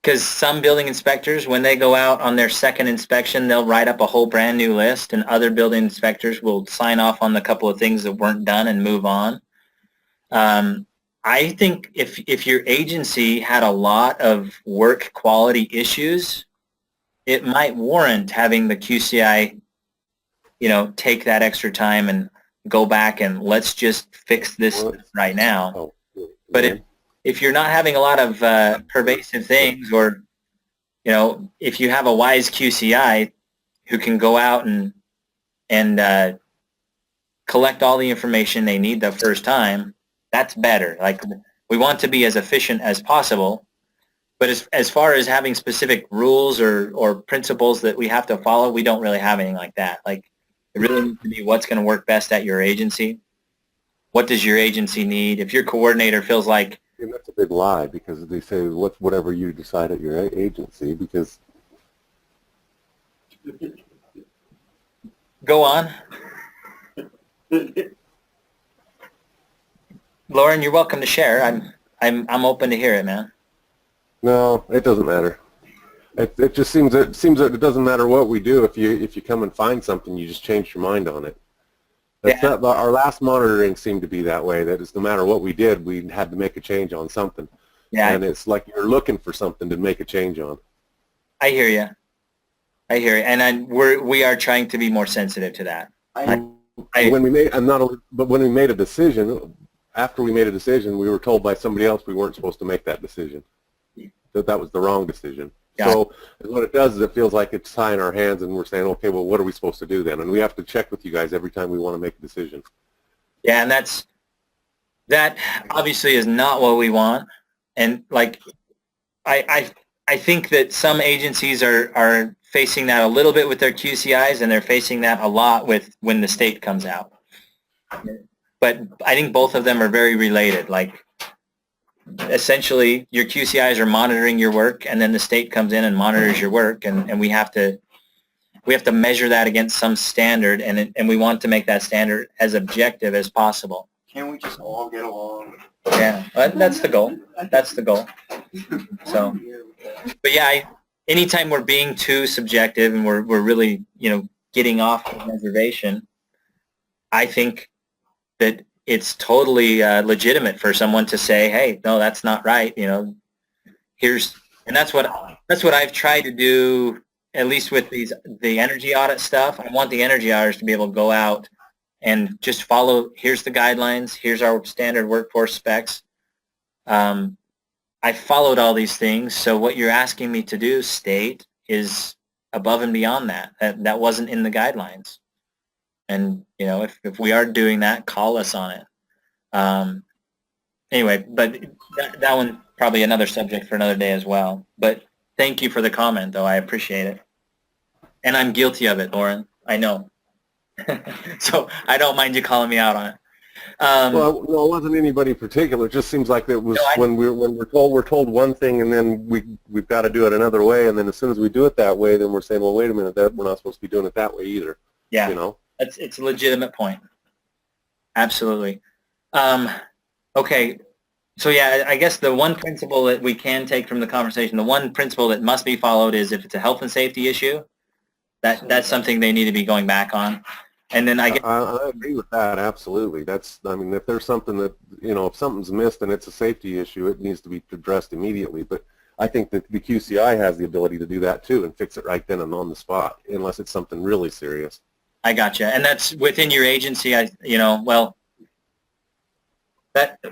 because some building inspectors, when they go out on their second inspection, they'll write up a whole brand new list, and other building inspectors will sign off on the couple of things that weren't done and move on. I think if your agency had a lot of work quality issues, it might warrant having the QCI, take that extra time and go back and let's just fix this right now. But if you're not having a lot of pervasive things, or if you have a wise QCI who can go out and collect all the information they need the first time, that's better. Like, we want to be as efficient as possible, but as far as having specific rules or principles that we have to follow, we don't really have anything like that. Like, it really needs to be what's going to work best at your agency. What does your agency need? If your coordinator feels like... And that's a big lie, because they say whatever you decide at your agency, because... Go on. Lauren, you're welcome to share. I'm open to hear it, man. No, it doesn't matter. It just seems that it doesn't matter what we do. If you come and find something, you just change your mind on it. That's not, our last monitoring seemed to be that way. That is, no matter what we did, we had to make a change on something. Yeah. And it's like you're looking for something to make a change on. I hear you. And we are trying to be more sensitive to that. When we made a decision, after we made a decision, we were told by somebody else we weren't supposed to make that decision. That was the wrong decision. Yeah. So what it does is it feels like it's tying our hands, and we're saying, okay, well, what are we supposed to do then? And we have to check with you guys every time we want to make a decision. Yeah, and that obviously is not what we want. And like, I think that some agencies are facing that a little bit with their QCIs, and they're facing that a lot with when the state comes out. But I think both of them are very related. Like, essentially, your QCIs are monitoring your work, and then the state comes in and monitors your work, and we have to measure that against some standard, and we want to make that standard as objective as possible. Can't we just all get along? Yeah, that's the goal. That's the goal. So, but yeah, anytime we're being too subjective and we're really getting off the reservation, I think that it's totally legitimate for someone to say, hey, no, that's not right. And that's what I've tried to do, at least with the energy audit stuff. I want the energy auditors to be able to go out and just follow, here's the guidelines, here's our standard workforce specs. I followed all these things, so what you're asking me to do, state, is above and beyond that. That wasn't in the guidelines. And, if we are doing that, call us on it. Anyway, but that one, probably another subject for another day as well. But thank you for the comment, though. I appreciate it. And I'm guilty of it, Lauren. I know. So I don't mind you calling me out on it. Well, no, it wasn't anybody particular. It just seems like it was when we're told one thing, and then we've got to do it another way, and then as soon as we do it that way, then we're saying, well, wait a minute, we're not supposed to be doing it that way either. Yeah. It's a legitimate point. Absolutely. Okay. So yeah, I guess the one principle that we can take from the conversation, the one principle that must be followed is if it's a health and safety issue, that's something they need to be going back on. And then I agree with that, absolutely. If there's something that, if something's missed and it's a safety issue, it needs to be addressed immediately. But I think that the QCI has the ability to do that too and fix it right then and on the spot, unless it's something really serious. I gotcha. And that's within your agency, that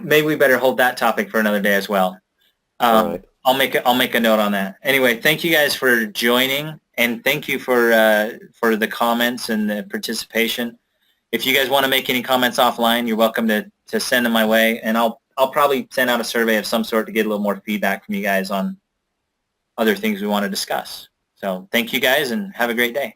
maybe we better hold that topic for another day as well. Right. I'll make a note on that. Anyway, thank you guys for joining, and thank you for the comments and the participation. If you guys want to make any comments offline, you're welcome to send them my way, and I'll probably send out a survey of some sort to get a little more feedback from you guys on other things we want to discuss. So thank you guys, and have a great day.